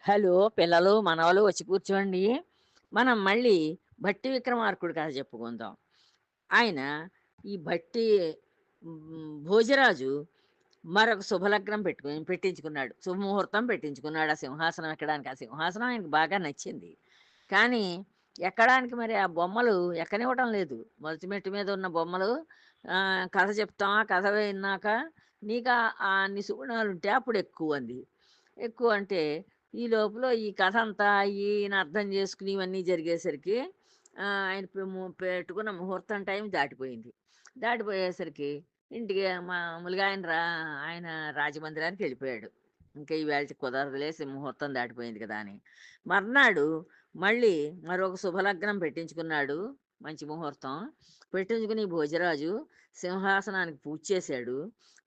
Hello! పిల్లలు, మనవలు వచ్చి కూర్చోండి. మనం మళ్ళీ 'భట్టి విక్రమార్కుడు' కథ చెప్పుకుందాం. ఆయన ఈ భట్టి భోజరాజు మరొక శుభలగ్నం పెట్టించుకున్నాడు. శుభముహూర్తం పెట్టించుకున్నాడు ఆ సింహాసనం ఎక్కడానికి. ఆ సింహాసనం ఆయనకు బాగా నచ్చింది. కానీ ఎక్కడానికి మరి ఆ బొమ్మలు ఎక్కనివ్వటం లేదు. మొదటి మెట్టు మీద ఉన్న బొమ్మలు కథ చెప్తాం. ఆ కథ విన్నాక నీకా అన్ని సుగుణాలుంటే అప్పుడెక్కు అంది. ఎక్కువ అంటే ఈ లోపల ఈ కథ అంతా ఈయన అర్థం చేసుకుని ఇవన్నీ జరిగేసరికి ఆయన పెట్టుకున్న ముహూర్తం టైం దాటిపోయింది. దాటిపోయేసరికి ఇంటికి మామూలుగా ఆయన రాజమందిరానికి వెళ్ళిపోయాడు. ఇంకా ఈవేళకి కుదరదులే ముహూర్తం దాటిపోయింది కదా అని. మర్నాడు మళ్ళీ మరొక శుభలగ్నం పెట్టించుకున్నాడు. మంచి ముహూర్తం. పెట్టించుకుని భోజరాజు సింహాసనానికి పూజ చేశాడు.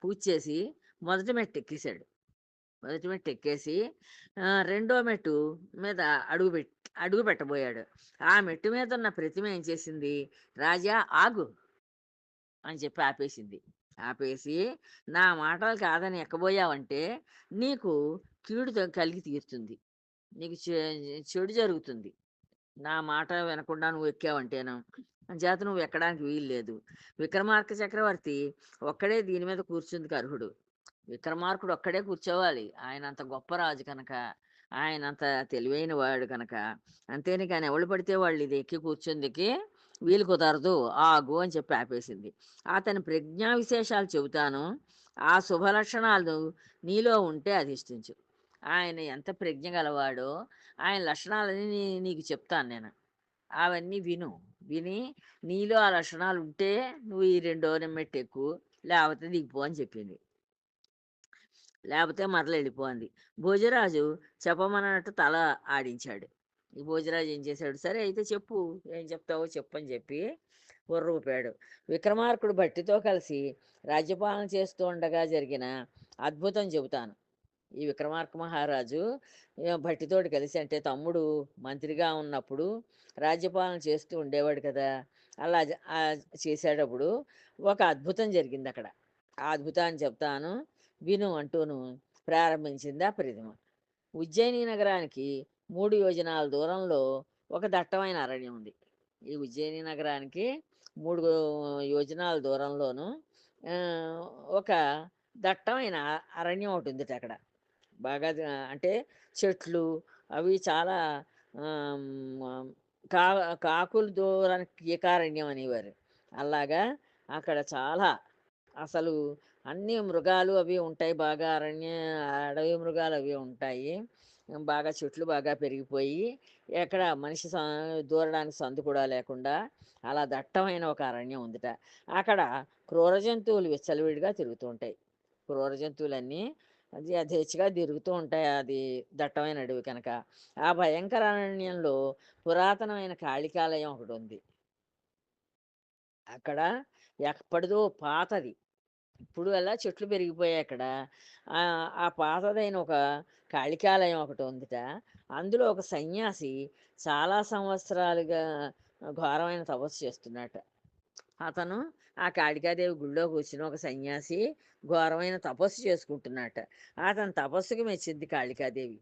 పూజ చేసి మొదటి మెట్టెక్కేసాడు. మొదటి మెట్టు ఎక్కేసి రెండో మెట్టు మీద అడుగు పెట్టబోయాడు. ఆ మెట్టు మీద ఉన్న ప్రతిమ ఏం చేసింది, "రాజా ఆగు" అని చెప్పి ఆపేసింది. ఆపేసి, "నా మాటలు కాదని ఎక్కబోయావంటే నీకు కీడు కలిగి తీరుతుంది. నీకు చెడు జరుగుతుంది. నా మాట వినకుండా నువ్వు ఎక్కావంటేను. అంచేత నువ్వు ఎక్కడానికి వీల్లేదు. విక్రమార్క చక్రవర్తి ఒక్కడే దీని మీద కూర్చుందుకు అర్హుడు. విక్రమార్కుడు ఒక్కడే కూర్చోవాలి. ఆయనంత గొప్ప రాజు కనుక, ఆయనంత తెలివైన వాడు కనుక. అంతేని కానీ ఎవళ్ళు పడితే వాళ్ళు ఇది ఎక్కి కూర్చుందికి వీలు కుదరదు. ఆగు అని చెప్పి ఆపేసింది. అతని ప్రజ్ఞా విశేషాలు చెబుతాను. ఆ శుభలక్షణాలు నీలో ఉంటే అధిష్ఠించు. ఆయన ఎంత ప్రజ్ఞ గలవాడో ఆయన లక్షణాలని నీకు చెప్తాను నేను. అవన్నీ విను. విని నీలో ఆ లక్షణాలు ఉంటే నువ్వు ఈ రెండో మెట్టెక్కు. లేకపోతే దిగిపో అని చెప్పింది. లేపోతే మరలెళ్ళిపో అంది. భోజరాజు చెప్పమన్నట్టు తల ఆడించాడు. ఈ భోజరాజు ఏం చేశాడు, "సరే అయితే చెప్పు. ఏం చెప్తావో చెప్పని" చెప్పి బుర్రూపాడు. విక్రమార్కుడు భట్టితో కలిసి రాజ్యపాలన చేస్తూ ఉండగా జరిగిన అద్భుతం చెబుతాను. ఈ విక్రమార్క మహారాజు భట్టితోటి కలిసి అంటే తమ్ముడు మంత్రిగా ఉన్నప్పుడు రాజ్యపాలన చేస్తూ ఉండేవాడు కదా! అలా చేసేటప్పుడు ఒక అద్భుతం జరిగిందక్కడ. ఆ అద్భుతాన్ని చెప్తాను విను అంటూను ప్రారంభించింది ఆ ప్రతిమ. ఉజ్జయిని నగరానికి 3 యోజనాల దూరంలో ఒక దట్టమైన అరణ్యం ఉంది. ఈ ఉజ్జయిని నగరానికి 3 యోజనాల దూరంలోను ఆహ్, ఒక దట్టమైన అరణ్యం ఒకటుందిట అక్కడ. బాగా అంటే చెట్లు అవి చాలా ఆహ్, హ్మ్, కా కాకులు దూరానికి కీకారణ్యం అనేవారు. అలాగా అక్కడ చాలా అసలు అన్ని మృగాలు అవి ఉంటాయి. బాగా అడవి మృగాలు అవి ఉంటాయి. బాగా చెట్లు బాగా పెరిగిపోయి, ఎక్కడ మనిషి దూరడానికి సందు కూడా లేకుండా అలా దట్టమైన ఒక అరణ్యం ఉందిట. అక్కడ క్రూర జంతువులు విచ్చలవిడిగా తిరుగుతూ ఉంటాయి. క్రూర జంతువులన్నీ అది యథేచ్ఛగా తిరుగుతూ ఉంటాయి. అది దట్టమైన అడవి కనుక. ఆ భయంకర అరణ్యంలో పురాతనమైన కాళికాలయం ఒకటుంది. అక్కడ ఎప్పటిదో పాతది. ఇప్పుడు అలా చెట్లు పెరిగిపోయాయి అక్కడ. ఆ పాతదైన ఒక కాళికాలయం ఒకటి ఉందిట. అందులో ఒక సన్యాసి చాలా సంవత్సరాలుగా ఘోరమైన తపస్సు చేస్తున్నాడట. అతను ఆ కాళికాదేవి గుడిలో కూర్చుని ఒక సన్యాసి ఘోరమైన తపస్సు చేసుకుంటున్నాడట. అతని తపస్సుకి మెచ్చింది కాళికాదేవి.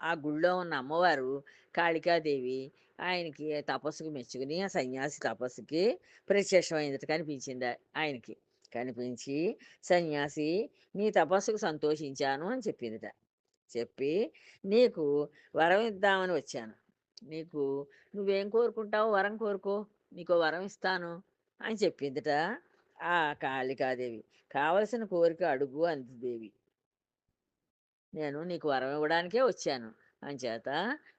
ఆ గుడిలో ఉన్న అమ్మవారు కాళికాదేవి ఆయనకి తపస్సుకి మెచ్చుకుని ఆ సన్యాసి తపస్సుకి ప్రత్యక్షమైనట్టు కనిపించింది ఆయనకి. కనిపించి సన్యాసి నీ తపస్సుకు సంతోషించాను అని చెప్పిందిట. చెప్పి నీకు వరం ఇద్దామని వచ్చాను. నీకు నువ్వేం కోరుకుంటావో వరం కోరుకో. నీకో వరం ఇస్తాను అని చెప్పిందిట ఆ కాళికాదేవి. కావలసిన కోరిక అడుగు అంది దేవి. నేను నీకు వరం ఇవ్వడానికే వచ్చాను. అంచేత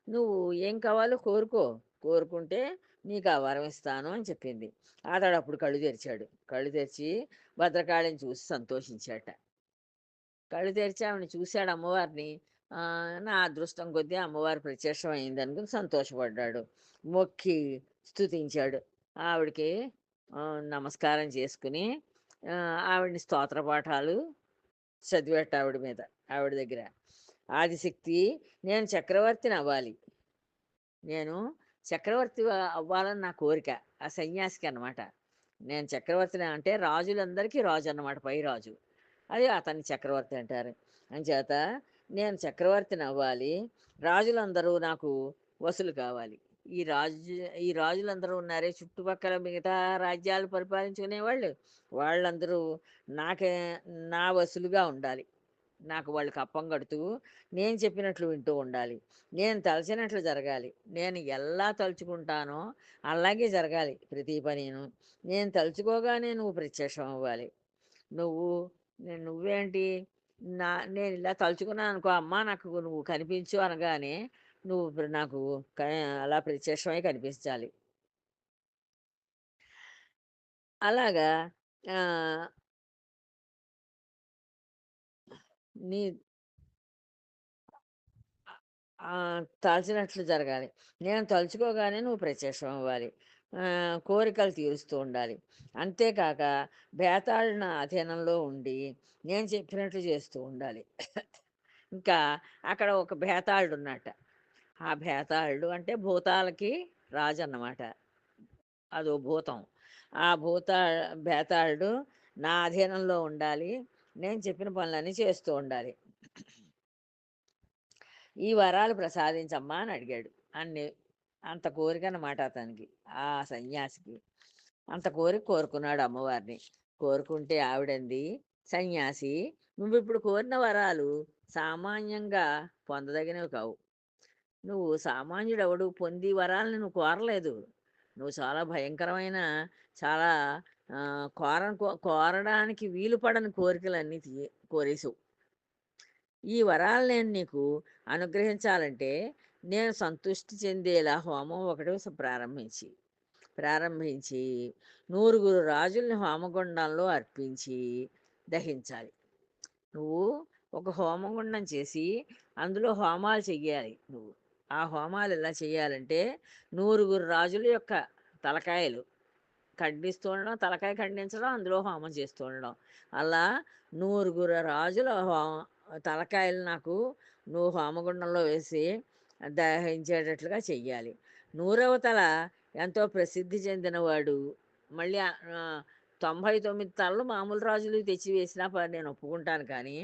నువ్వు ఏం కావాలో కోరుకో. కోరుకుంటే నీకు ఆ వరం ఇస్తాను అని చెప్పింది. అతడప్పుడు కళ్ళు తెరిచాడు. కళ్ళు తెరిచి భద్రకాళిని చూసి సంతోషించాట. కళ్ళు తెరిచి ఆవిడని చూశాడు అమ్మవారిని. నా అదృష్టం కొద్దీ అమ్మవారు ప్రత్యక్షం అయిందనుకుని సంతోషపడ్డాడు. మొక్కి స్తుతించాడు. ఆవిడకి నమస్కారం చేసుకుని ఆవిడని స్తోత్ర పాఠాలు చదివాట ఆవిడ మీద. ఆవిడ దగ్గర. ఆదిశక్తి నేను చక్రవర్తిని అవ్వాలి. నేను చక్రవర్తి అవ్వాలని నా కోరిక. ఆ సన్యాసికి అనమాట. నేను చక్రవర్తిని అంటే రాజులందరికీ రాజు అన్నమాట. పై రాజు. అది అతన్ని చక్రవర్తి అంటారు. అంచేత నేను చక్రవర్తిని అవ్వాలి. రాజులందరూ నాకు వసులు కావాలి. ఈ రాజు ఈ రాజులందరూ ఉన్నారే చుట్టుపక్కల మిగతా రాజ్యాలు పరిపాలించుకునేవాళ్ళు. వాళ్ళందరూ నాకే నా వసులుగా ఉండాలి. నాకు వాళ్ళు కప్పం కడుతూ నేను చెప్పినట్లు వింటూ ఉండాలి. నేను తలచినట్లు జరగాలి. నేను ఎలా తలుచుకుంటానో అలాగే జరగాలి ప్రతి పనీను. నేను తలుచుకోగానే నువ్వు ప్రత్యక్షం అవ్వాలి. నువ్వు నువ్వేంటి నేను ఇలా తలుచుకున్నాను అనుకో, అమ్మా నాకు నువ్వు కనిపించు అనగానే నువ్వు నాకు క అలా ప్రత్యక్షమై కనిపించాలి. అలాగా ఆహ్, నీ తలచినట్లు జరగాలి. నేను తలుచుకోగానే నువ్వు ప్రత్యక్షం అవ్వాలి. కోరికలు తీరుస్తూ ఉండాలి. అంతేకాక బేతాళు నా అధీనంలో ఉండి నేను చెప్పినట్లు చేస్తూ ఉండాలి. ఇంకా అక్కడ ఒక బేతాళుడున్నట్ట. ఆ బేతాళుడు అంటే భూతాలకి రాజన్నమాట. అదో భూతం. ఆ బేతాళుడు నా అధీనంలో ఉండాలి. నేను చెప్పిన పనులన్నీ చేస్తూ ఉండాలి. ఈ వరాలు ప్రసాదించమ్మా అని అడిగాడు. అన్ని అంత కోరికన్నమాట అతనికి. ఆ సన్యాసికి. అంత కోరిక కోరుకున్నాడు అమ్మవారిని. కోరుకుంటే ఆవిడంది, "సన్యాసి, నువ్విప్పుడు కోరిన వరాలు సామాన్యంగా పొందదగినవి కావు. నువ్వు సామాన్యుడెవడు పొంది వరాలని నువ్వు కోరలేదు. నువ్వు చాలా భయంకరమైన, చాలా కోరడానికి వీలు పడని కోరికలన్నీ కోరేసావు. ఈ వరాలు నేను నీకు అనుగ్రహించాలంటే నేను సంతృష్టి చెందేలా హోమం ఒకటి ప్రారంభించి 100 రాజుల్ని హోమగుండంలో అర్పించి దహించాలి. నువ్వు ఒక హోమగుండం చేసి అందులో హోమాలు చెయ్యాలి నువ్వు. ఆ హోమాలు ఎలా చేయాలంటే 100 రాజుల యొక్క తలకాయలు ఖండిస్తూ ఉండడం, తలకాయ ఖండించడం, అందులో హోమం చేస్తూ ఉండడం. అలా 100 రాజుల తలకాయలు నాకు నువ్వు హోమగుండంలో వేసి దహించేటట్లుగా చెయ్యాలి. 100వ తల ఎంతో ప్రసిద్ధి చెందినవాడు. మళ్ళీ 99 తలలు మామూలు రాజులు తెచ్చి వేసినా నేను ఒప్పుకుంటాను కానీ,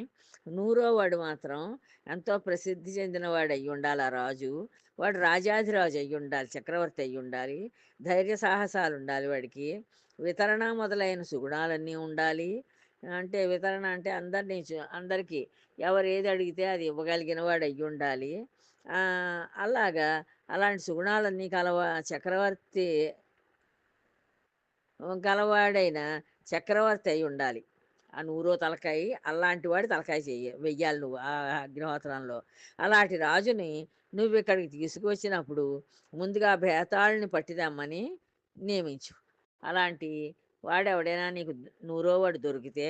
100వ వాడు మాత్రం ఎంతో ప్రసిద్ధి చెందినవాడు అయ్యి ఉండాలి ఆ రాజు. వాడు రాజాధిరాజు అయ్యి ఉండాలి, చక్రవర్తి అయ్యి ఉండాలి. ధైర్య సాహసాలు ఉండాలి వాడికి. వితరణ మొదలైన సుగుణాలన్నీ ఉండాలి. అంటే వితరణ అంటే అందరికీ ఎవరు ఏది అడిగితే అది ఇవ్వగలిగిన వాడు అయ్యి ఉండాలి. అలాగా అలాంటి సుగుణాలన్నీ చక్రవర్తి గలవాడైన చక్రవర్తి అయి ఉండాలి. ఆ 100 తలకాయ అలాంటి వాడి తలకాయ వెయ్యాలి నువ్వు ఆ అగ్నిహోత్రంలో. అలాంటి రాజుని నువ్వు ఇక్కడికి తీసుకువచ్చినప్పుడు ముందుగా బేతాళుని పట్టిదమ్మని నియమించు. అలాంటి వాడెవడైనా నీకు 100వ వాడు దొరికితే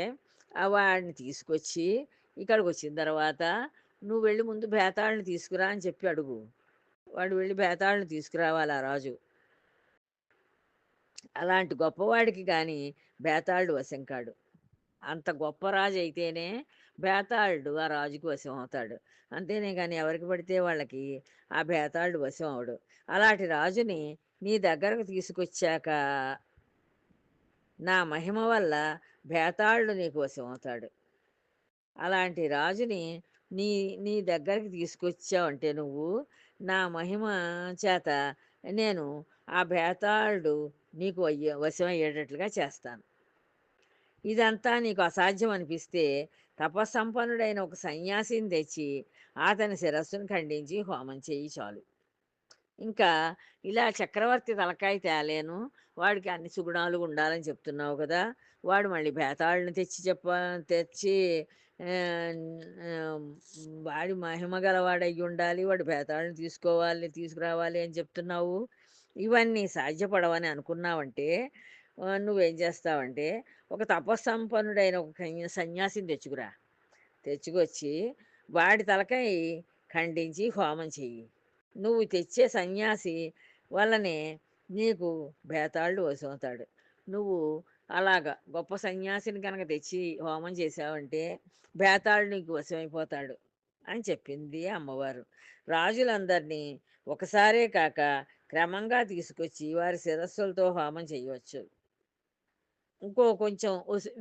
వాడిని తీసుకొచ్చి ఇక్కడికి వచ్చిన తర్వాత నువ్వు వెళ్ళి ముందు బేతాళుని తీసుకురా అని చెప్పి అడుగు. వాడు వెళ్ళి బేతాళుని తీసుకురావాలి ఆ రాజు. అలాంటి గొప్పవాడికి గాని బేతాళుడు వశం కాడు. అంత గొప్ప రాజు అయితేనే బేతాళుడు ఆ రాజుకి వశం అవుతాడు. అంతేనే కానీ ఎవరికి పడితే వాళ్ళకి ఆ బేతాళుడు వశం అవడు. అలాంటి రాజుని నీ దగ్గరకు తీసుకొచ్చాక నా మహిమ వల్ల బేతాళుడు నీకు వశం అవుతాడు. అలాంటి రాజుని నీ నీ దగ్గరికి తీసుకొచ్చావంటే నువ్వు నా మహిమ చేత నేను ఆ బేతాళుడు నీకు వశమయ్యేటట్లుగా చేస్తాను. ఇదంతా నీకు అసాధ్యం అనిపిస్తే తపస్సంపన్నుడైన ఒక సన్యాసిని తెచ్చి అతని శిరస్సును ఖండించి హోమం చెయ్యి చాలు. ఇంకా ఇలా చక్రవర్తి తలకాయ తేలేను, వాడికి అన్ని సుగుణాలు ఉండాలని చెప్తున్నావు కదా, వాడు మళ్ళీ బేతాళుని తెచ్చి వాడి మహిమ గలవాడయ్యి ఉండాలి, వాడు బేతాళుని తీసుకురావాలి అని చెప్తున్నావు. ఇవన్నీ సాధ్యపడవని అనుకున్నావంటే నువ్వేం చేస్తావంటే ఒక తపస్సంపన్నుడైన ఒక సన్యాసిని తెచ్చుకురా. తెచ్చుకొచ్చి వాడి తలకాయ ఖండించి హోమం చెయ్యి. నువ్వు తెచ్చే సన్యాసి వల్లనే నీకు బేతాళుడు వశమవుతాడు. నువ్వు అలాగా గొప్ప సన్యాసిని కనుక తెచ్చి హోమం చేసావంటే బేతాళుడు నీకు వశమైపోతాడు అని చెప్పింది అమ్మవారు. రాజులందరినీ ఒకసారే కాక క్రమంగా తీసుకొచ్చి వారి శిరస్సులతో హోమం చేయవచ్చు. ఇంకో కొంచెం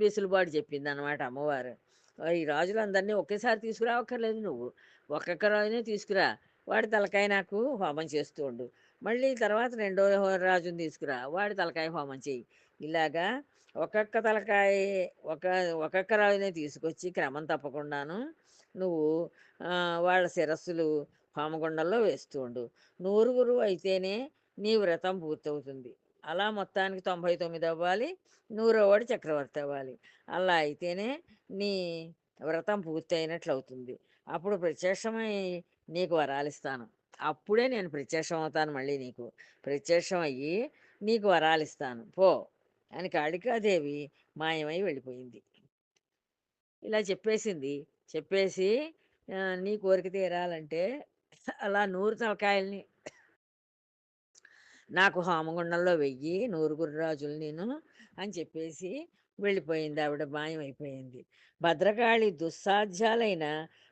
వెసులుబాటు చెప్పిందనమాట అమ్మవారు. ఈ రాజులందరినీ ఒకేసారి తీసుకురావక్కర్లేదు నువ్వు. ఒక్కొక్క రాజునే తీసుకురా. వాడి తలకాయ నాకు హోమం చేస్తూ ఉండు. మళ్ళీ తర్వాత రెండో రాజుని తీసుకురా. వాడి తలకాయ హోమం చెయ్యి. ఇలాగా ఒక్కొక్క తలకాయ ఒక ఒక్కొక్క రాజునే తీసుకొచ్చి క్రమం తప్పకుండాను నువ్వు వాళ్ళ శిరస్సులు హోమగుండంలో వేస్తూ ఉండు. నూరుగురు అయితేనే నీ వ్రతం పూర్తవుతుంది. అలా మొత్తానికి 99 అవ్వాలి. నూరోవాడు చక్రవర్తి అవ్వాలి. అలా అయితేనే నీ వ్రతం పూర్తయినట్లు అవుతుంది. అప్పుడు ప్రత్యక్షమై నీకు వరాలిస్తాను. అప్పుడే నేను ప్రత్యక్షం అవుతాను మళ్ళీ నీకు. ప్రత్యక్షం అయ్యి నీకు వరాలిస్తాను పో అని కాళికాదేవి మాయమై వెళ్ళిపోయింది. ఇలా చెప్పేసింది. చెప్పేసి నీ కోరిక తీరాలంటే అలా 100 తలకాయల్ని నాకు హోమగుండంలో వెయ్యి, నూరుగురు రాజులు నేను అని చెప్పేసి వెళ్ళిపోయింది. ఆవిడ మాయమైపోయింది. భద్రకాళి దుస్సాధ్యాలైన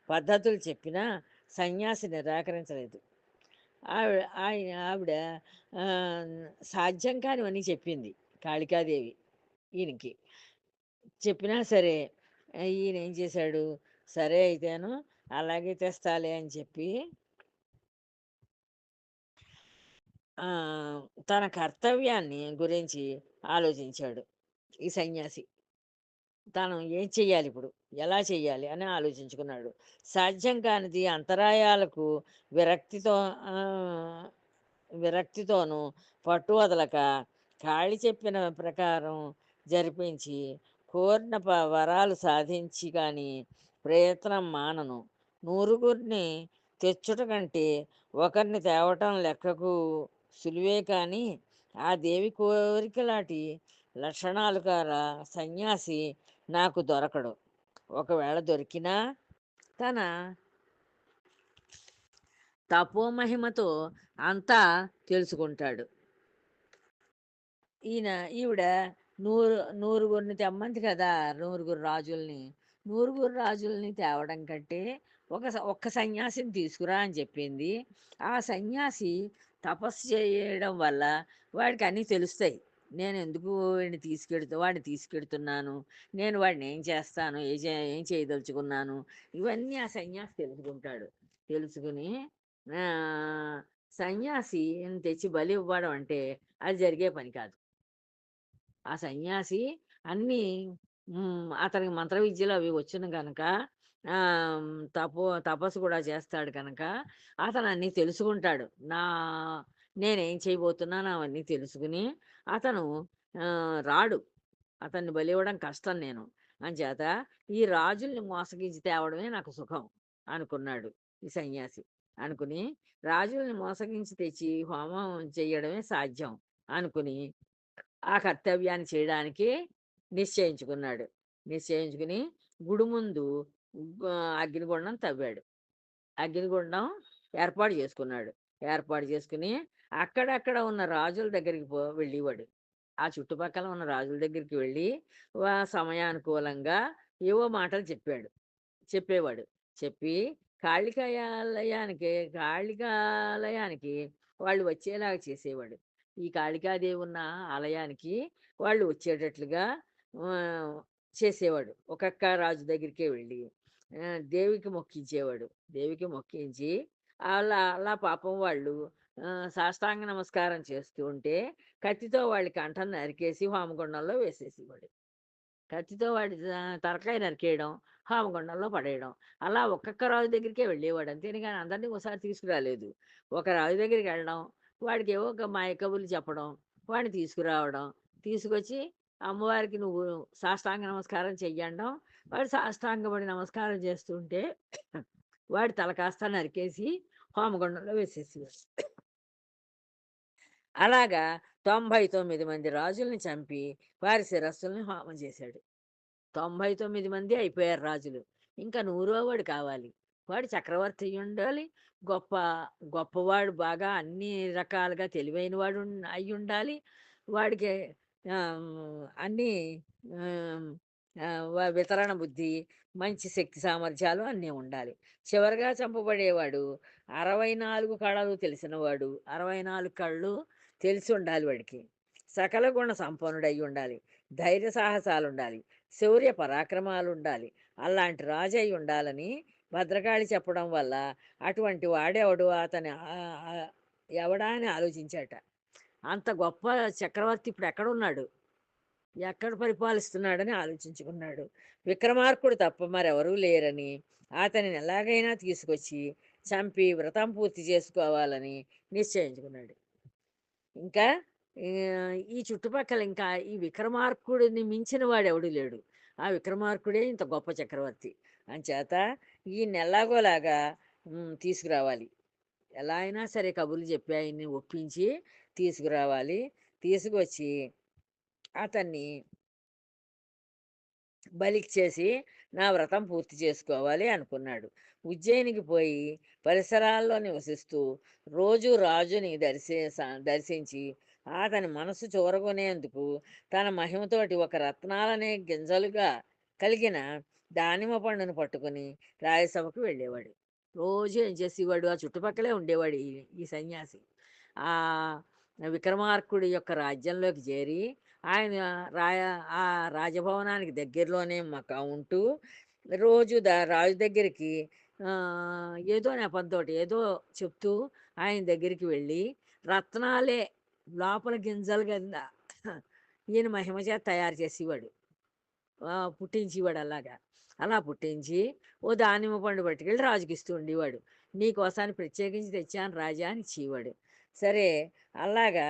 పద్ధతులు చెప్పినా సన్యాసి నిరాకరించలేదు. ఆవిడ ఆ, సాధ్యం కానివన్నీ చెప్పింది కాళికాదేవి ఈయనకి. చెప్పినా సరే ఈయన ఏం చేశాడు, సరే అయితేను అలాగే తెస్తాలే అని చెప్పి ఆ, తన కర్తవ్యాన్ని గురించి ఆలోచించాడు ఈ సన్యాసి. తాను ఏం చెయ్యాలి ఇప్పుడు, ఎలా చెయ్యాలి అని ఆలోచించుకున్నాడు. సాధ్యం కానిది అంతరాయాలకు విరక్తితో ఆ, విరక్తితోనూ పట్టు వదలక కాళి చెప్పిన ప్రకారం జరిపించి కోరిన వరాలు సాధించి కానీ ప్రయత్నం మానను. నూరుగురిని తెచ్చుట కంటే ఒకరిని తేవటం లెక్కకు సులువే కానీ ఆ దేవి కోరికలాంటి లక్షణాలు కార సన్యాసి నాకు దొరకడు. ఒకవేళ దొరికినా తన తపోమహిమతో అంతా తెలుసుకుంటాడు. ఈవిడ నూరుగురిని తెమ్మంది కదా, నూరుగురు రాజుల్ని. నూరుగురు రాజుల్ని తేవడం కంటే ఒక్క సన్యాసిని తీసుకురా అని చెప్పింది. ఆ సన్యాసి తపస్సు చేయడం వల్ల వాడికి అన్నీ తెలుస్తాయి. నేను ఎందుకు వాడిని తీసుకెడుతున్నాను, నేను వాడిని ఏం చేస్తాను, ఏం చేయదలుచుకున్నాను, ఇవన్నీ ఆ సన్యాసి తెలుసుకుంటాడు. తెలుసుకుని ఆ, సన్యాసి తెచ్చి బలి ఇవ్వడం అంటే అది జరిగే పని కాదు. ఆ సన్యాసి అన్నీ అతనికి మంత్ర విద్యలు అవి వచ్చును గనక తపస్సు కూడా చేస్తాడు కనుక అతను అన్నీ తెలుసుకుంటాడు. నేనేం చేయబోతున్నాను అవన్నీ తెలుసుకుని అతను రాడు. అతన్ని బలివ్వడం కష్టం నేను అంచేత ఈ రాజుల్ని మోసగించి తేవడమే నాకు సుఖం అనుకున్నాడు ఈ సన్యాసి. అనుకుని రాజుల్ని మోసగించి తెచ్చి హోమం చెయ్యడమే సాధ్యం అనుకుని ఆ కర్తవ్యాన్ని చేయడానికి నిశ్చయించుకున్నాడు. నిశ్చయించుకుని గుడి ముందు అగ్నిగుండం తవ్వాడు. అగ్నిగుండం ఏర్పాటు చేసుకున్నాడు. ఏర్పాటు చేసుకుని అక్కడక్కడ ఉన్న రాజుల దగ్గరికి వెళ్ళేవాడు. ఆ చుట్టుపక్కల ఉన్న రాజుల దగ్గరికి వెళ్ళి సమయానుకూలంగా ఏవో మాటలు చెప్పేవాడు. చెప్పి కాళికాలయానికి వాళ్ళు వచ్చేలాగా చేసేవాడు. ఈ కాళికాదేవి ఉన్న ఆలయానికి వాళ్ళు వచ్చేటట్లుగా చేసేవాడు. ఒక్కొక్క రాజు దగ్గరికే వెళ్ళి దేవికి మొక్కించేవాడు. దేవికి మొక్కించి అలా అలా పాపం వాళ్ళు సాష్టాంగ నమస్కారం చేస్తూ ఉంటే కత్తితో వాళ్ళ కంఠం నరికేసి హోమగుండంలో వేసేసేవాడు. కత్తితో వాడి తలకాయ నరికేయడం, హోమగుండంలో పడేయడం. అలా ఒక్కొక్క రాజు దగ్గరికే వెళ్ళేవాడు. అంతేని కానీ అందరినీ ఒకసారి తీసుకురాలేదు. ఒక రాజు దగ్గరికి వెళ్ళడం, వాడికి ఏవో ఒక మాయ కబుర్లు చెప్పడం, వాడిని తీసుకురావడం, తీసుకొచ్చి అమ్మవారికి నువ్వు సాష్టాంగ నమస్కారం చెయ్యడం. వాడు సాష్టాంగపడి నమస్కారం చేస్తుంటే వాడి తల కాస్త నరికేసి హోమగుండంలో వేసేసేవాడు. అలాగా 99 మంది రాజుల్ని చంపి వారి శిరస్సుల్ని హోమం చేశాడు. 99 మంది అయిపోయారు రాజులు. ఇంకా 100వ వాడు కావాలి. వాడు చక్రవర్తి అయ్యుండాలి. గొప్ప గొప్పవాడు, బాగా అన్ని రకాలుగా తెలివైన వాడు అయ్యుండాలి. వాడికి అన్నీ ఆహ్, వితరణ బుద్ధి, మంచి శక్తి సామర్థ్యాలు అన్నీ ఉండాలి. చివరగా చంపబడేవాడు 64 కళలు తెలిసినవాడు. 64 కళ్ళు తెలిసి ఉండాలి వాడికి. సకల గుణ సంపన్నుడై ఉండాలి. ధైర్య సాహసాలుండాలి. శౌర్య పరాక్రమాలుండాలి. అలాంటి రాజు అయి ఉండాలని భద్రకాళి చెప్పడం వల్ల అటువంటి వాడెవడు అతని ఎవడా అని ఆలోచించాట. అంత గొప్ప చక్రవర్తి ఇప్పుడు ఎక్కడున్నాడు, ఎక్కడ పరిపాలిస్తున్నాడని ఆలోచించుకున్నాడు. విక్రమార్కుడు తప్ప మరెవరూ లేరని అతనిని ఎలాగైనా తీసుకొచ్చి చంపి వ్రతం పూర్తి చేసుకోవాలని నిశ్చయించుకున్నాడు. ఇంకా ఈ చుట్టుపక్కల ఇంకా ఈ విక్రమార్కుడిని మించిన వాడెవడూ లేడు. ఆ విక్రమార్కుడే ఇంత గొప్ప చక్రవర్తి. అంచేత ఈయన్ని ఎలాగోలాగా తీసుకురావాలి. ఎలా అయినా సరే కబుర్లు చెప్పి ఆయన్ని ఒప్పించి తీసుకురావాలి. తీసుకొచ్చి అతన్ని బలిచ్చేసి నా వ్రతం పూర్తి చేసుకోవాలి అనుకున్నాడు. ఉజ్జయినికి పోయి పరిసరాల్లో నివసిస్తూ రోజు రాజుని దర్శించి అతని మనసు చూరగొనేందుకు తన మహిమతోటి ఒక రత్నాలనే గింజలుగా కలిగిన దానిమ్మ పండును పట్టుకుని రాయసభకు వెళ్ళేవాడు. రోజు ఏం చేసేవాడు, ఆ చుట్టుపక్కలే ఉండేవాడు ఈ ఈ సన్యాసి. ఆ విక్రమార్కుడి యొక్క రాజ్యంలోకి చేరి ఆయన రాయ ఆ రాజభవనానికి దగ్గరలోనే ఉంటూ రోజు రాజు దగ్గరికి ఏదో నెపంతోటి ఏదో చెప్తూ ఆయన దగ్గరికి వెళ్ళి రత్నాలే లోపల గింజలు కింద ఈయన మహిమ చేత తయారు చేసేవాడు, పుట్టించేవాడు. అలాగా అలా పుట్టించి ఓ దానిమ్మ పండు పట్టుకెళ్ళి రాజుకి ఇస్తూ ఉండేవాడు. నీకోసాన్ని ప్రత్యేకించి తెచ్చాను రాజా అని ఇచ్చేవాడు. సరే, అలాగా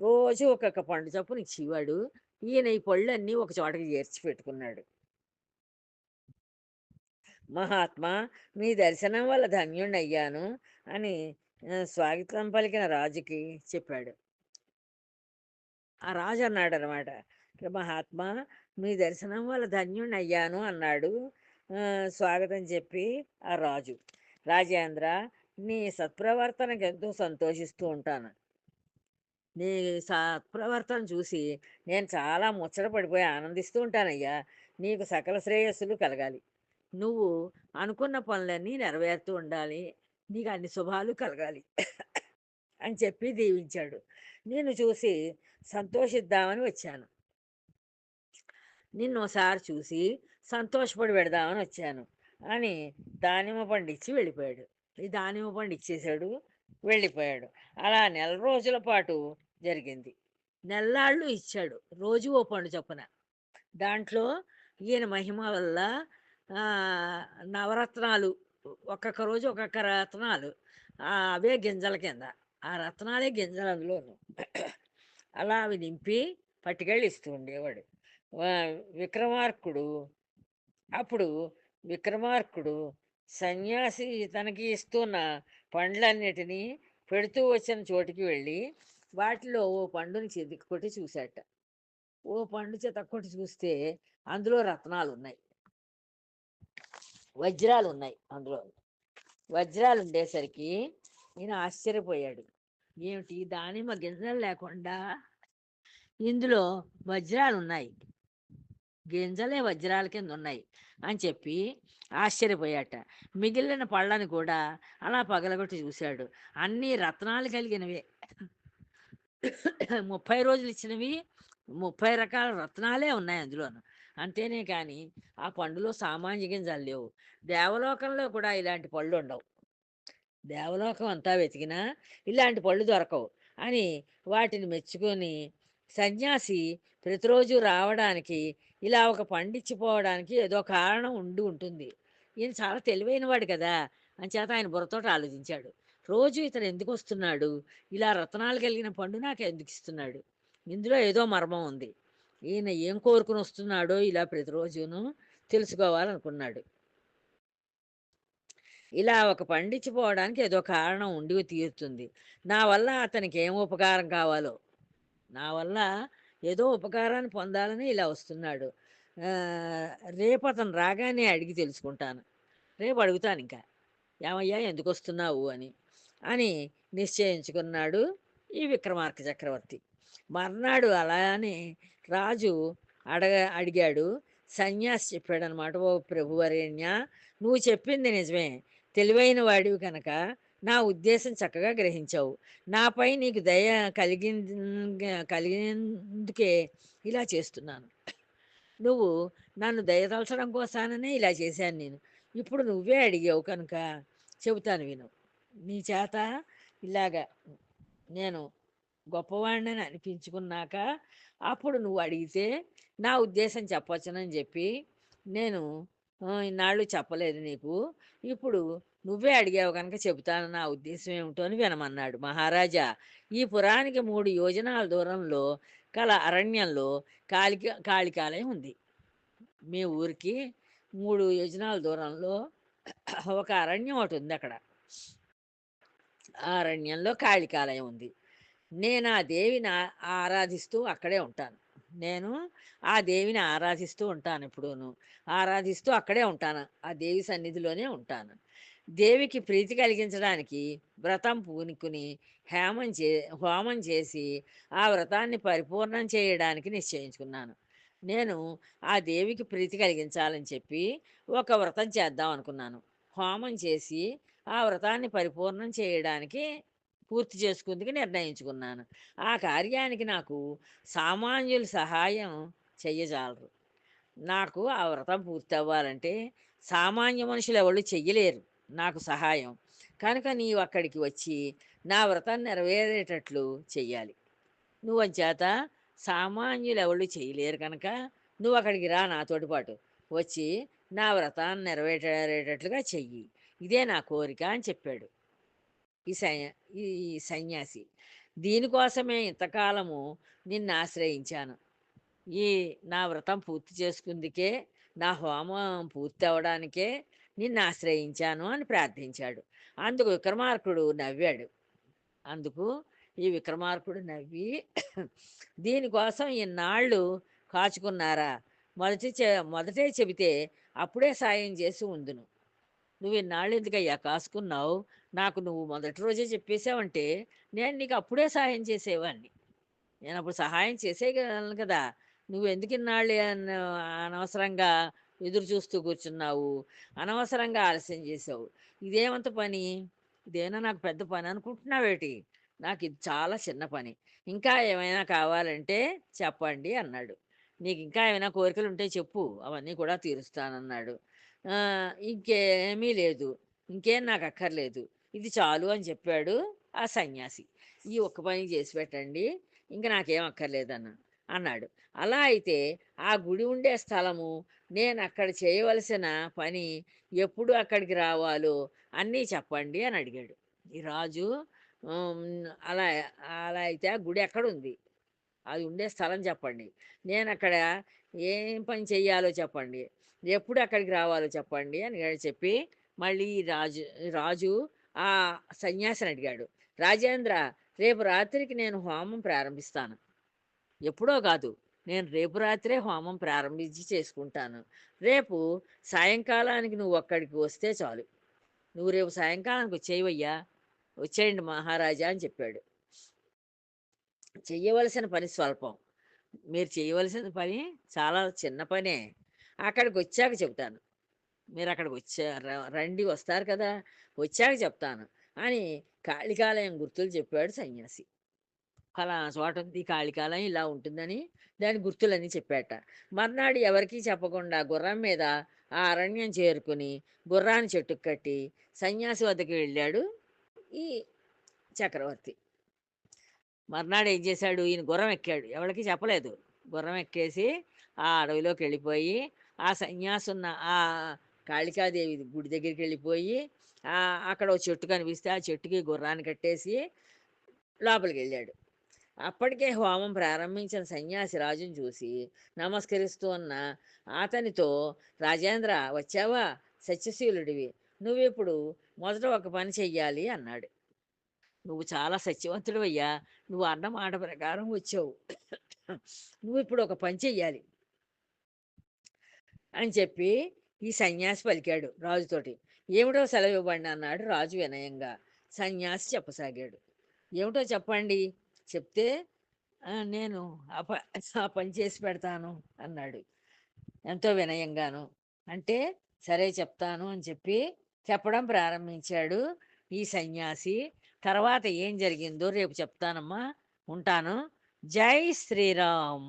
రోజు ఒక్కొక్క పండు చొప్పున ఇచ్చేవాడు. ఈయన ఈ పళ్ళన్నీ ఒక చోటకి చేర్చి పెట్టుకున్నాడు. మహాత్మా, మీ దర్శనం వల్ల ధన్యుణ్ణయ్యాను అని స్వాగతం పలికిన రాజుకి చెప్పాడు. ఆ రాజు అన్నాడు అనమాట, మహాత్మా, మీ దర్శనం వల్ల ధన్యుణ్ణయ్యాను అన్నాడు స్వాగతం చెప్పి ఆ రాజు. రాజేంద్ర, నీ సత్ప్రవర్తనకు ఎంతో సంతోషిస్తూ ఉంటాను. నీ సత్ప్రవర్తన చూసి నేను చాలా ముచ్చట పడిపోయి ఆనందిస్తూ ఉంటానయ్యా. నీకు సకల శ్రేయస్సులు కలగాలి. నువ్వు అనుకున్న పనులన్నీ నెరవేరుతూ ఉండాలి. నీకు అన్ని శుభాలు కలగాలి అని చెప్పి దీవించాడు. నిన్ను చూసి సంతోషిద్దామని వచ్చాను. నిన్నోసారి చూసి సంతోషపడి పెడదామని వచ్చాను అని దానిమ్మ పండు ఇచ్చి వెళ్ళిపోయాడు. ఈ దానిమ్మ పండు ఇచ్చేశాడు, వెళ్ళిపోయాడు. అలా నెల రోజుల పాటు జరిగింది. నెల్లాళ్ళు ఇచ్చాడు, రోజు ఓ పండు చొప్పున. దాంట్లో ఈయన మహిమ వల్ల నవరత్నాలు, ఒక్కొక్క రోజు ఒక్కొక్క రత్నాలు, అవే గింజల కింద, ఆ రత్నాలే గింజలు అందులోను. అలా అవి నింపి పట్టుకెళ్ళి ఇస్తూ ఉండేవాడు విక్రమార్కుడు. అప్పుడు విక్రమార్కుడు సన్యాసి తనకి ఇస్తున్న పండ్లన్నిటినీ పెడుతూ వచ్చిన చోటికి వెళ్ళి వాటిలో ఓ పండుని కొట్టి చూశాట. ఓ పండు కొట్టి చూస్తే అందులో రత్నాలు ఉన్నాయి, వజ్రాలు ఉన్నాయి. అందులో వజ్రాలు ఉండేసరికి ఈయన ఆశ్చర్యపోయాడు. ఏమిటి, దానిమ్మ గింజలు లేకుండా ఇందులో వజ్రాలు ఉన్నాయి, గింజలే వజ్రాల కింద ఉన్నాయి అని చెప్పి ఆశ్చర్యపోయాట. మిగిలిన పళ్ళని కూడా అలా పగలగొట్టి చూశాడు. అన్నీ రత్నాలు కలిగినవే. 30 రోజులు ఇచ్చినవి 30 రకాల రత్నాలే ఉన్నాయి అందులోను. అంతేనే కానీ ఆ పండులో సామాన్య గింజలు లేవు. దేవలోకంలో కూడా ఇలాంటి పళ్ళు ఉండవు. దేవలోకం అంతా వెతికినా ఇలాంటి పళ్ళు దొరకవు అని వాటిని మెచ్చుకొని సన్యాసి ప్రతిరోజు రావడానికి, ఇలా ఒక పండిచ్చిపోవడానికి ఏదో కారణం ఉండి ఉంటుంది. ఈయన చాలా తెలివైన వాడు కదా, అంచేత ఆయన బుర్రతోటి ఆలోచించాడు. రోజు ఇతను ఎందుకు వస్తున్నాడు, ఇలా రత్నాలు కలిగిన పండు నాకు ఎందుకు ఇస్తున్నాడు, ఇందులో ఏదో మర్మం ఉంది. ఈయన ఏం కోరుకుని వస్తున్నాడో ఇలా ప్రతిరోజును తెలుసుకోవాలనుకున్నాడు. ఇలా ఒక పండించిపోవడానికి ఏదో కారణం ఉండి తీరుతుంది. నా వల్ల అతనికి ఏం ఉపకారం కావాలో, నా వల్ల ఏదో ఉపకారాన్ని పొందాలని ఇలా వస్తున్నాడు. రేపు అతను రాగానే అడిగి తెలుసుకుంటాను. రేపు అడుగుతాను ఇంకా, ఏమయ్యా ఎందుకు వస్తున్నావు అని అని నిశ్చయించుకున్నాడు ఈ విక్రమార్క చక్రవర్తి. మర్నాడు అలానే రాజు అడిగాడు. సన్యాసి చెప్పాడనమాట, ఓ ప్రభువరేణ్య, నువ్వు చెప్పింది నిజమే, తెలివైన వాడివి కనుక నా ఉద్దేశం చక్కగా గ్రహించావు. నాపై నీకు దయ కలిగినందుకే ఇలా చేస్తున్నాను. నువ్వు నన్ను దయతలచడం కోసాననే ఇలా చేశాను నేను. ఇప్పుడు నువ్వే అడిగావు కనుక చెబుతాను విను. నీ చేత ఇలాగ నేను గొప్పవాడినని అనిపించుకున్నాక అప్పుడు నువ్వు అడిగితే నా ఉద్దేశం చెప్పొచ్చునని చెప్పి నేను ఇన్నాళ్ళు చెప్పలేదు నీకు. ఇప్పుడు నువ్వే అడిగావు కనుక చెబుతాను నా ఉద్దేశం ఏమిటో అని వినమన్నాడు. మహారాజా, ఈ పురానికి 3 యోజనాల దూరంలో కల అరణ్యంలో కాళికాలయం ఉంది. మీ ఊరికి 3 యోజనాల దూరంలో ఒక అరణ్యం ఒకటి ఉంది అక్కడ. ఆ అరణ్యంలో కాళికాలయం ఉంది. నేను ఆ దేవిని ఆరాధిస్తూ అక్కడే ఉంటాను. నేను ఆ దేవిని ఆరాధిస్తూ ఉంటాను ఎప్పుడూను. ఆరాధిస్తూ అక్కడే ఉంటాను. ఆ దేవి సన్నిధిలోనే ఉంటాను. దేవికి ప్రీతి కలిగించడానికి వ్రతం పూనుకుని హోమం చేసి ఆ వ్రతాన్ని పరిపూర్ణం చేయడానికి నిశ్చయించుకున్నాను. నేను ఆ దేవికి ప్రీతి కలిగించాలని చెప్పి ఒక వ్రతం చేద్దాం అనుకున్నాను. హోమం చేసి ఆ వ్రతాన్ని పరిపూర్ణం చేయడానికి పూర్తి చేసుకుందుకు నిర్ణయించుకున్నాను. ఆ కార్యానికి నాకు సామాన్యుల సహాయం చెయ్యజాలరు. నాకు ఆ వ్రతం పూర్తవ్వాలంటే సామాన్య మనుషులు ఎవళ్ళు చెయ్యలేరు నాకు సహాయం. కనుక నీవు అక్కడికి వచ్చి నా వ్రతం నెరవేరేటట్లు చెయ్యాలి. నువ్వంచేత సామాన్యులెవళ్ళు చేయలేరు కనుక నువ్వక్కడికి రా నాతోటి పాటు. వచ్చి నా వ్రతాన్ని నెరవేరేటట్లుగా చెయ్యి. ఇదే నా కోరిక అని చెప్పాడు ఈ సన్య ఈ సన్యాసి. దీనికోసమే ఇంతకాలము నిన్నాశ్రయించాను. ఈ నా వ్రతం పూర్తి చేసుకుందుకే, నా హోమం పూర్తి అవ్వడానికే నిన్నాశ్రయించాను అని ప్రార్థించాడు. అందుకు విక్రమార్కుడు నవ్వాడు. అందుకు ఈ విక్రమార్కుడు నవ్వి దీనికోసం ఇన్నాళ్ళు కాచుకున్నారా? మొదటే చెబితే అప్పుడే సాయం చేసి ఉందును. నువ్వు ఇన్నాళ్ళు ఎందుకయ్యా కాసుకున్నావు? నాకు నువ్వు మొదటి రోజే చెప్పేసావంటే నేను నీకు అప్పుడే సాయం చేసేవాడిని. నేనప్పుడు సహాయం చేసేయగలను కదా! నువ్వెందుకు ఇన్నాళ్ళు అనవసరంగా ఎదురు చూస్తూ కూర్చున్నావు? అనవసరంగా ఆలస్యం చేసావు. ఇదేమంత పని? ఇదేమైనా నాకు పెద్ద పని అనుకుంటున్నావేటి? నాకిది చాలా చిన్న పని. ఇంకా ఏమైనా కావాలంటే చెప్పండి అన్నాడు. నీకింకా ఏమైనా కోరికలుంటే చెప్పు. అవన్నీ కూడా తీరుస్తానన్నాడు. ఇంకేమీ లేదు. ఇంకేం నాకక్కర్లేదు. ఇది చాలు అని చెప్పాడు ఆ సన్యాసి. ఈ ఒక్క పని చేసి పెట్టండి. ఇంక నాకేం అన్నాడు. అలా అయితే ఆ గుడి ఉండే స్థలము, నేనక్కడ చేయవలసిన పని, ఎప్పుడు అక్కడికి రావాలో అన్నీ చెప్పండి అని అడిగాడు. ఈ రాజు హ్మ్. అలా అలా అయితే ఆ గుడి ఎక్కడుంది? అది ఉండే స్థలం చెప్పండి. నేనక్కడ ఏం పని చెయ్యాలో చెప్పండి. ఎప్పుడు అక్కడికి రావాలో చెప్పండి అని చెప్పి మళ్ళీ రాజు ఆ సన్యాసిని అడిగాడు. రాజేంద్ర, రేపు రాత్రికి నేను హోమం ప్రారంభిస్తాను. ఎప్పుడో కాదు. నేను రేపు రాత్రే హోమం ప్రారంభించి చేసుకుంటాను. రేపు సాయంకాలానికి నువ్వు అక్కడికి వస్తే చాలు. నువ్వు రేపు సాయంకాలానికి వచ్చేయవయ్యా. వచ్చేయండి మహారాజా అని చెప్పాడు. చెయ్యవలసిన పని స్వల్పం. మీరు చేయవలసిన పని చాలా చిన్న పనే. అక్కడికొచ్చాక చెబుతాను. రండి వస్తారు కదా! వచ్చాక చెప్తాను అని కాళికాలయం గుర్తులు చెప్పాడు సన్యాసి. ఫలానా చోటుంది కాళికాలయం ఇలా ఉంటుందని దాని గుర్తులన్నీ చెప్పాట. మర్నాడు ఎవరికీ చెప్పకుండా గుర్రం మీద ఆ అరణ్యం చేరుకుని గుర్రాన్ని చెట్టుకు కట్టి సన్యాసి వద్దకు వెళ్ళాడు ఈ చక్రవర్తి. మర్నాడు ఏం చేశాడు? ఈయన గుర్రం ఎక్కాడు. ఎవరికీ చెప్పలేదు. గుర్రం ఎక్కేసి ఆ అడవిలోకి వెళ్ళిపోయి ఆ సన్యాసి ఉన్న ఆ కాళికాదేవి గుడి దగ్గరికి వెళ్ళిపోయి అక్కడ ఓ చెట్టు కనిపిస్తే ఆ చెట్టుకి గుర్రాన్ని కట్టేసి లోపలికి వెళ్ళాడు. అప్పటికే హోమం ప్రారంభించిన సన్యాసి రాజుని చూసి నమస్కరిస్తూ ఉన్న అతనితో, రాజేంద్ర వచ్చావా? సత్యశీలుడివి. నువ్విప్పుడు మొదట ఒక పని చెయ్యాలి అన్నాడు. నువ్వు చాలా సత్యవంతుడివయ్యా. నువ్వు అన్న మాట ప్రకారం వచ్చావు. నువ్వు ఇప్పుడు ఒక పని చెయ్యాలి అని చెప్పి ఈ సన్యాసి పలికాడు రాజుతోటి. ఏమిటో సెలవు ఇవ్వండి అన్నాడు రాజు వినయంగా. సన్యాసి చెప్పసాగాడు. ఏమిటో చెప్పండి. చెప్తే నేను ఆ పని చేసి పెడతాను అన్నాడు ఎంతో వినయంగాను. అంటే సరే చెప్తాను అని చెప్పి చెప్పడం ప్రారంభించాడు ఈ సన్యాసి. తర్వాత ఏం జరిగిందో రేపు చెప్తానమ్మా. ఉంటాను. జై శ్రీరామ్.